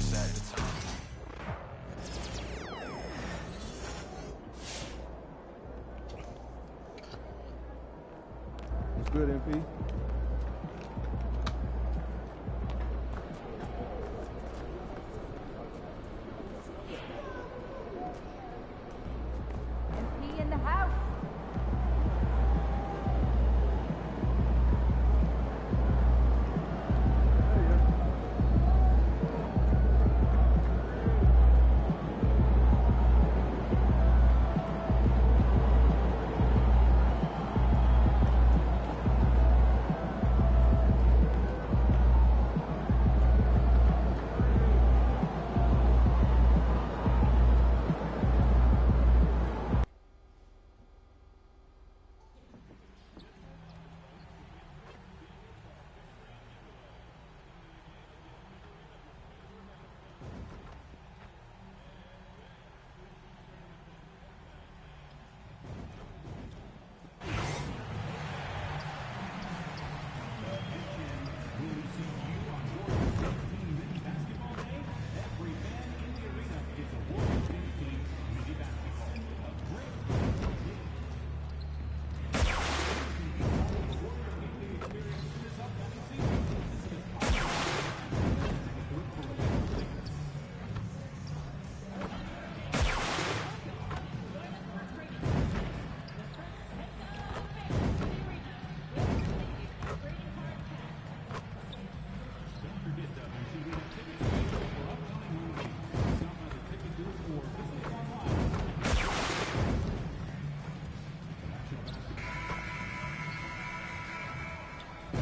nervous at the time. It's good, MP. MP in the house.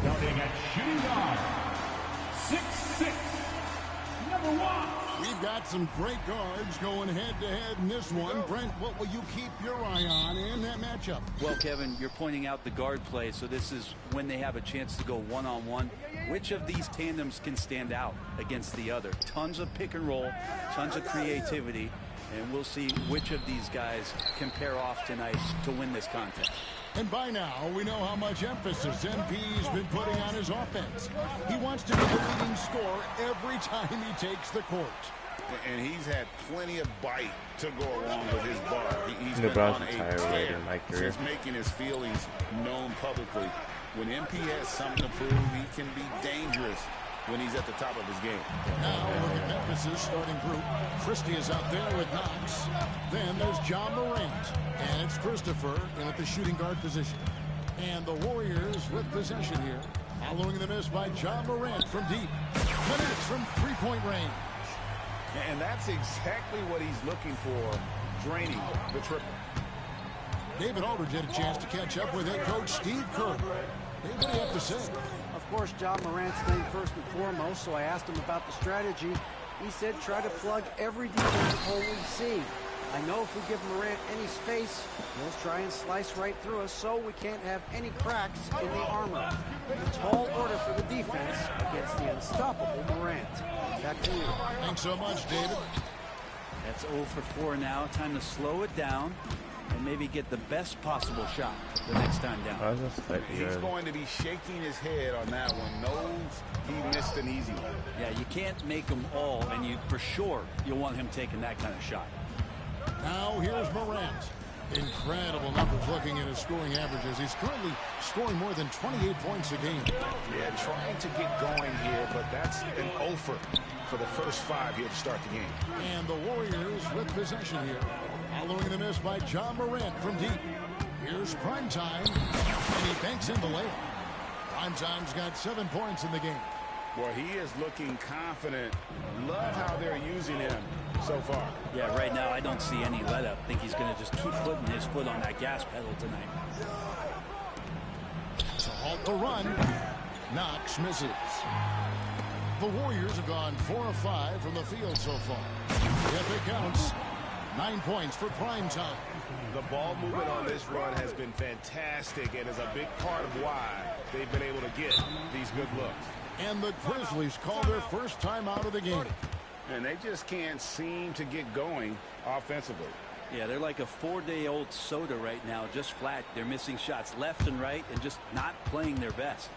Starting at shooting guard, 6'6", number 1. We've got some great guards going head-to-head in this one. Brent, what will you keep your eye on in that matchup? Well, Kevin, you're pointing out the guard play, so this is when they have a chance to go one-on-one. Which of these tandems can stand out against the other? Tons of pick and roll, tons of creativity, and we'll see which of these guys can pair off tonight to win this contest. And by now, we know how much emphasis MP's been putting on his offense. He wants to be the leading scorer every time he takes the court. And he's had plenty of bite to go along with his bar. He's The been Browns on a retire tear later in my career. since making his feelings known publicly. When MP has something to prove, he can be dangerous when he's at the top of his game. Now look at Memphis' starting group. Christie is out there with Knox. Then there's John Morant. And it's Christopher in at the shooting guard position. And the Warriors with possession here. Following the miss by John Morant from deep. Minutes from three-point range. And that's exactly what he's looking for, draining the triple. David Aldridge had a chance to catch up with head coach Steve Kerr. David, what do you have to say? Of course, John Morant's name first and foremost, so I asked him about the strategy. He said try to plug every defensive hole we see. I know if we give Morant any space, he'll try and slice right through us, so we can't have any cracks in the armor. A tall order for the defense against the unstoppable Morant. Back to you. Thanks so much, David. That's 0 for 4 now. Time to slow it down and maybe get the best possible shot the next time down. I was just like, He's going to be shaking his head on that one. Knows he missed an easy one. Yeah, you can't make them all, and you for sure you'll want him taking that kind of shot. Now here's Morant. Incredible numbers looking at his scoring averages. He's currently scoring more than 28 points a game. Yeah, trying to get going here, but that's an offer for the first 5 here to start the game. And the Warriors with possession here. Following the miss by John Morant from deep. Here's Primetime, and he banks in the layup. Primetime's got 7 points in the game. Well, he is looking confident. Love how they're using him so far. Yeah, right now I don't see any let up. Think he's going to just keep putting his foot on that gas pedal tonight. To halt the run, Knox misses. The Warriors have gone 4 of 5 from the field so far. If it counts, 9 points for Primetime. The ball movement on this run has been fantastic and is a big part of why they've been able to get these good looks. And the Grizzlies call their first time out of the game. And they just can't seem to get going offensively. Yeah, they're like a 4-day-old soda right now, just flat. They're missing shots left and right and just not playing their best.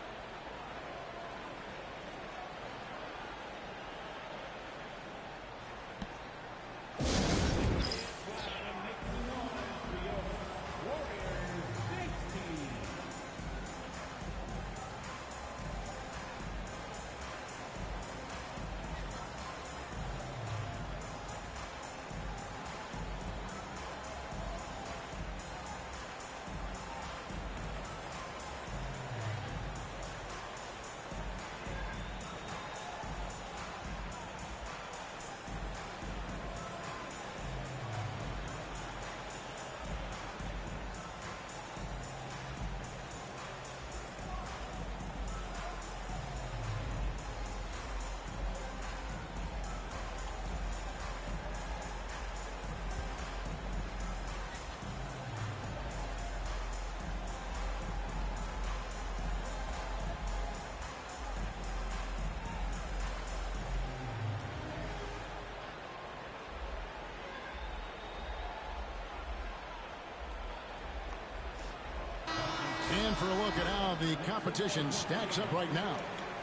for a look at how the competition stacks up right now.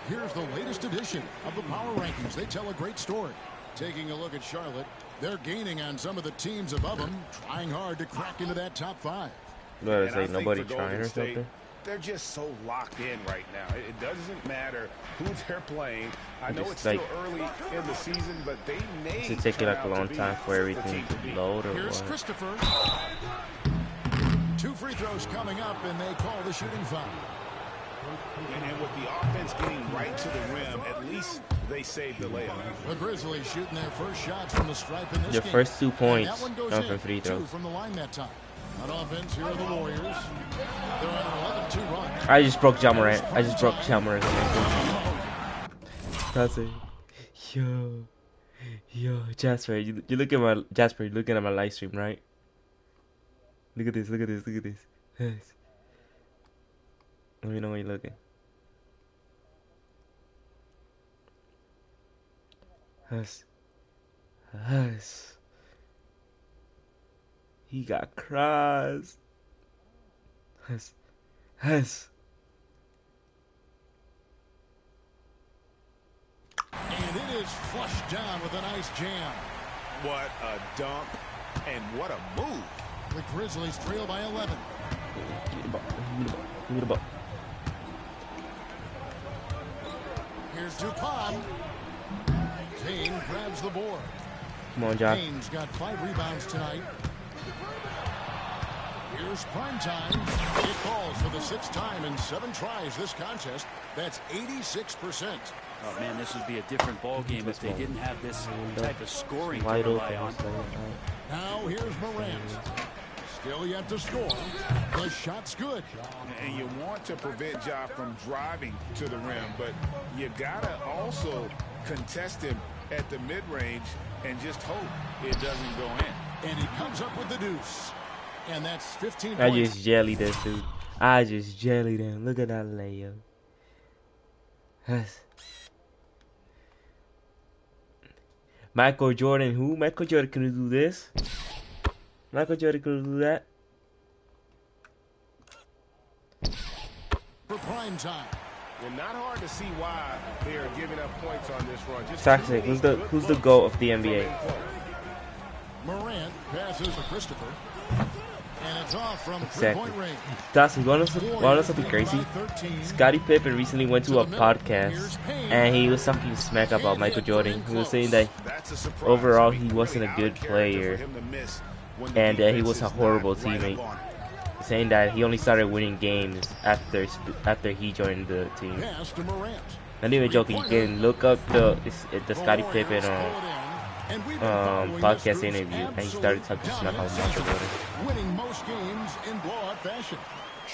Here's the latest edition of the Power Rankings. They tell a great story. Taking a look at Charlotte, they're gaining on some of the teams above them, trying hard to crack into that top 5. You gotta And say I think nobody for Golden trying or State, something. they're just so locked in right now. It doesn't matter who they're playing. I know Just it's still like- early in the season, but they may Does it take you turn like a out to long be time for the everything team to to beat. load or Here's what? Christopher. 2 free throws coming up, and they call the shooting foul. And with the offense getting right to the rim, at least they saved the layup. The Grizzlies shooting their first shots from the stripe in this Your game. first 2 And points that one goes come in. from free 2 throws. from the line that time. On offense, here are the Warriors. They're on an 11-2 run. I just broke Ja Morant. I just broke Ja Morant. That's it. Yo, Jasper, you look at my Jasper. You're looking at my live stream, right? Look at this. Look at this. Look at this. Yes. Let me know when you're looking. Yes. He got crossed. Yes. And it is flushed down with a nice jam. What a dunk and what a move. The Grizzlies trail by 11. Give me the ball. Give me the ball. Here's Dupont. Payne grabs the board. Come on, John. Payne's got 5 rebounds tonight. Here's prime time. It falls for the 6th time in 7 tries this contest. That's 86%. Oh man, this would be a different ball game if they didn't have this type of scoring to Wide rely open. on. Now here's Morant. Still yet to score. The shot's good. And you want to prevent Ja from driving to the rim, but you gotta also contest him at the mid-range and just hope it doesn't go in. And he comes up with the deuce. And that's 15 I points. just jellied this dude. I just jellied him. Look at that layup. Yes. Michael Jordan, who? Michael Jordan can do this. Michael Jordan can do that. For prime time. And not hard to see why they are giving up points on this run. Just Toxic. too many Who's the good GOAT looks of the from NBA? in close. Morant passes to Christopher. And it's off from Exactly. three-point range. Toxic, you wanna know something crazy? Scottie Pippen recently went to a podcast and he was talking smack about Michael Jordan. He was saying that That's a surprise. overall I mean, he wasn't a really good out of character player for him to miss when the and he defense was a is horrible not right teammate. up on him. Saying that he only started winning games after he joined the team. Pass to Morant. Not even joking. You can look up the Scottie Pippen podcast interview, and he started talking smack about Michael Jordan. Winning most games in blowout fashion.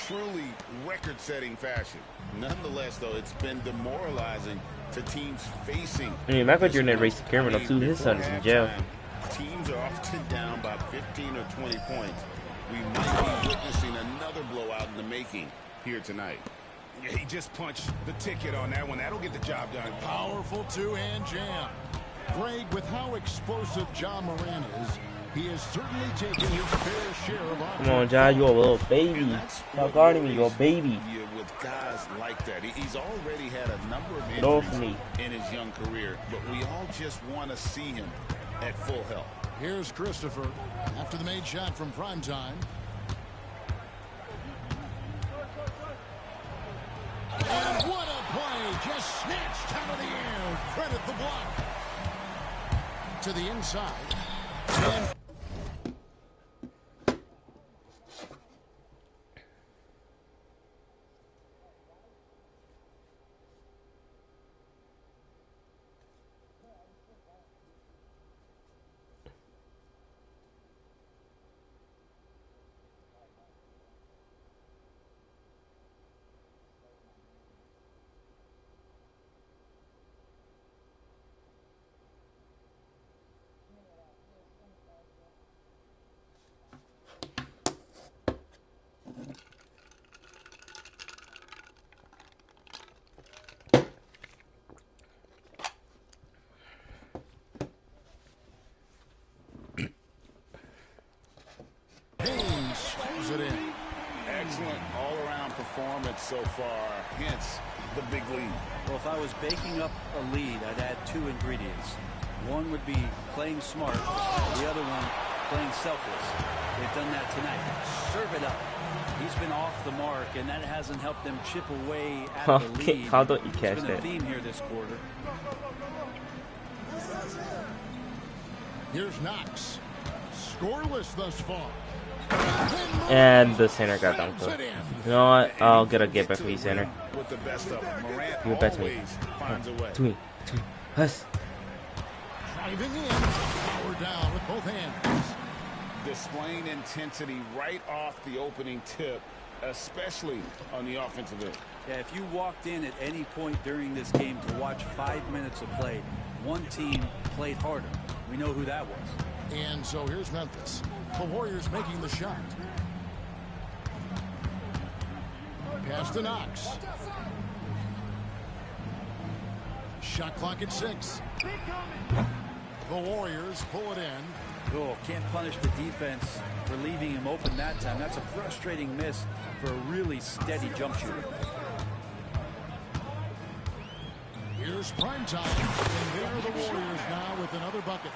Truly record-setting fashion. Nonetheless, though, it's been demoralizing to teams facing. I mean, Michael this Jordan raced a criminal game too. His son is in before jail. halftime. Teams are often down by 15 or 20 points. We might be witnessing another blowout in the making here tonight. Yeah, he just punched the ticket on that one. That'll get the job done. Powerful two-hand jam. Greg, with how explosive Ja Morant is, he has certainly taken his fair share of Come on, John, you're a little baby. Stop guarding me, you're a baby. Yeah, with guys like that, he's already had a number of Get off injuries me. in his young career, but we all just want to see him at full health. Here's Christopher after the made shot from primetime. And what a play! Just snatched out of the air. Credit the block. To the inside. And excellent all-around performance so far, hence the big lead. Well, if I was baking up a lead, I'd add 2 ingredients. One would be playing smart, the other one playing selfless. They've done that tonight. Serve it up. He's been off the mark, and that hasn't helped them chip away at the lead. How don't you catch It's been a that? theme here this quarter. Here's Knox. Scoreless thus far. And the center got dunked. You know what? I'll get a get back for you, center. With the best of them, Morant Give it back to me. always finds a way. To me. Us. Driving in. Power down with both hands. Displaying intensity right off the opening tip, especially on the offensive end. Yeah, if you walked in at any point during this game to watch 5 minutes of play, one team played harder. We know who that was. And so here's Memphis. The Warriors making the shot. Pass to Knox. Shot clock at 6. The Warriors pull it in. Oh, can't punish the defense for leaving him open that time. That's a frustrating miss for a really steady jump shooter. Here's prime time. And there are the Warriors now with another bucket.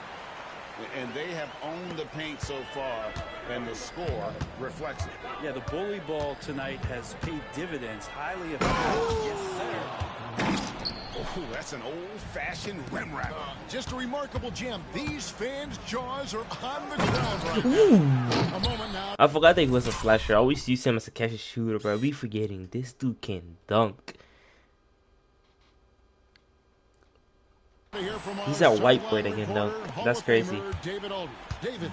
And they have owned the paint so far, and the score reflects it. Yeah, the bully ball tonight has paid dividends. Highly effective. Yes, sir. Oh, that's an old-fashioned rim rack. Just a remarkable gem. These fans' jaws are on the ground right now. A moment now. I forgot that he was a slasher. I always use him as a catch and shooter, bro. We forgetting this dude can dunk. He's that white boy that can dunk. That's crazy. David Aldridge. David.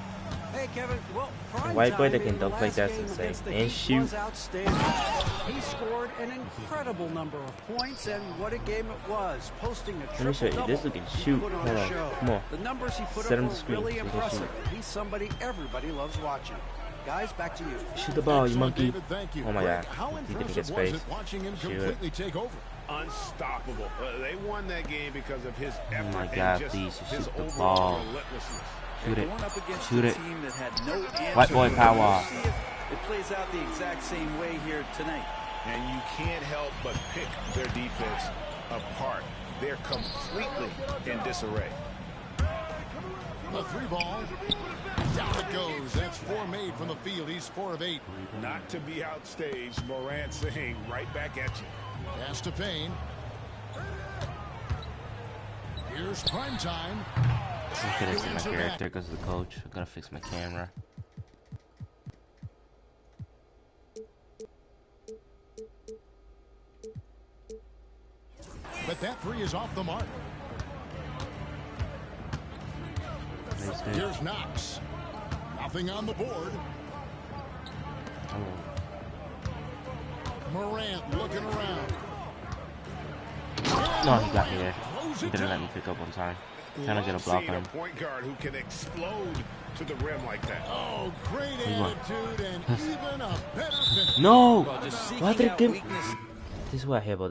Hey, Kevin. Well, prime white boy time that can in the dunk like last that's game insane. against the And Heat shoot. was outstanding. He scored an incredible number of points, and what a game it was. Posting a Let me show you. triple-double. This dude can He shoot. put on Hold a on. show. Come on. The numbers he put Set him up to were screen really so he can impressive. He's somebody everybody loves watching. Guys, back to you. Shoot the ball, you Excellent, monkey. David, thank you. Oh my Greg, god. How He didn't get impressive was space. it watching him Shoot it. completely take over? Unstoppable. They won that game because of his effort Oh my and God, just please, just his shoot the overall ball. relentlessness. Shoot it. Going up against Shoot a it. team that had no answer. White boy power. We'll see if it plays out the exact same way here tonight. And you can't help but pick their defense apart. They're completely in disarray. The 3 ball. Down it goes. That's 4 made from the field. He's 4 of 8. Not to be outstaged, Morant saying right back at you. Pass to Payne. Here's prime time. I couldn't see my character because of the coach. I gotta fix my camera. But that 3 is off the mark. Here's Knox. Nothing on the board. Morant looking around. No, he got me there. He didn't let me pick up on time. Trying to get a block Seeing on a him. point guard who can explode to the rim like that. Oh, great He won. attitude and even a better finish. No! Well, just Why seeking did it out give? weakness. This is what I hate about